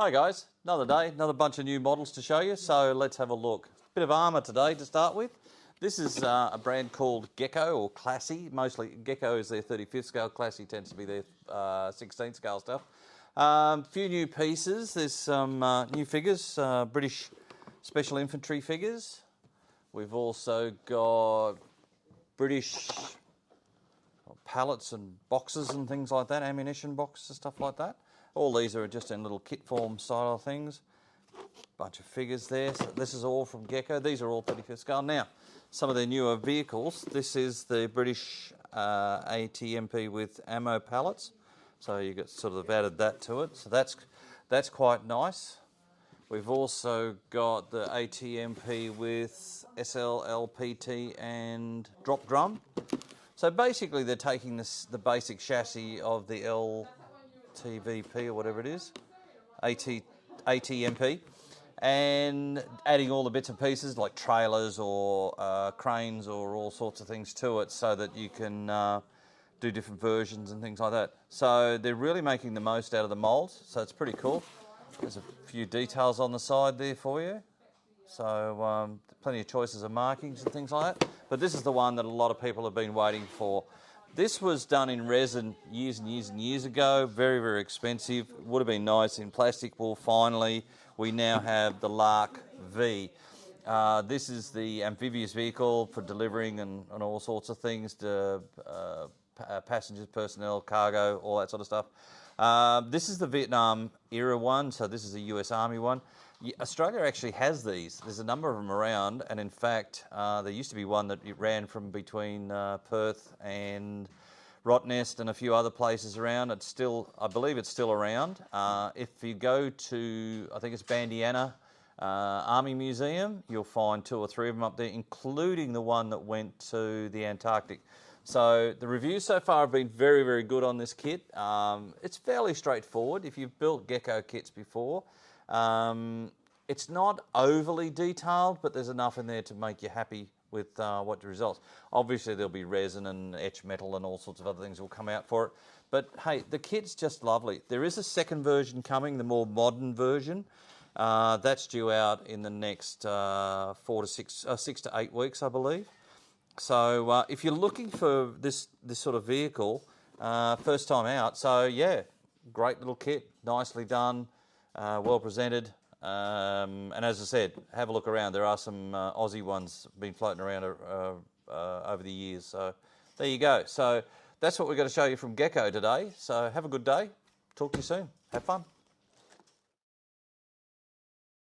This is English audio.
Hi guys, another day, another bunch of new models to show you, so let's have a look. Bit of armour today to start with. This is a brand called Gecko or Classy. Mostly Gecko is their 35th scale, Classy tends to be their 16th scale stuff. Few new pieces, there's some new figures, British Special Infantry figures. We've also got British pallets and boxes and things like that, ammunition boxes, stuff like that. All these are just in little kit form style things. Bunch of figures there. So this is all from Gecko. These are all 35th scale. Now, some of their newer vehicles. This is the British ATMP with ammo pallets. So you got sort of added that to it. So that's quite nice. We've also got the ATMP with SLLPT and drop drum. So basically they're taking the basic chassis of the LTVP or whatever it is, ATMP, and adding all the bits and pieces like trailers or cranes or all sorts of things to it so that you can do different versions and things like that. So they're really making the most out of the molds, so it's pretty cool. There's a few details on the side there for you. So plenty of choices of markings and things like that. But this is the one that a lot of people have been waiting for. This was done in resin years and years and years ago. Very, very expensive. Would have been nice in plastic. Well, finally, we now have the LARC-V. This is the amphibious vehicle for delivering and all sorts of things to passengers, personnel, cargo, all that sort of stuff. This is the Vietnam era one, so this is a US Army one. Australia actually has these. There's a number of them around, and in fact, there used to be one that ran from between Perth and Rottnest and a few other places around. It's still, I believe it's still around. If you go to, I think it's Bandiana Army Museum, you'll find 2 or 3 of them up there, including the one that went to the Antarctic. So the reviews so far have been very, very good on this kit. It's fairly straightforward. If you've built Gecko kits before, it's not overly detailed, but there's enough in there to make you happy with what the results. Obviously there'll be resin and etch metal and all sorts of other things will come out for it. But hey, the kit's just lovely. There is a second version coming, the more modern version. That's due out in the next 6 to 8 weeks, I believe. So if you're looking for this sort of vehicle, first time out, so yeah, great little kit, nicely done, well presented, and as I said, have a look around. There are some Aussie ones been floating around over the years, so there you go. So that's what we're going to show you from Gecko today. So have a good day, talk to you soon, have fun.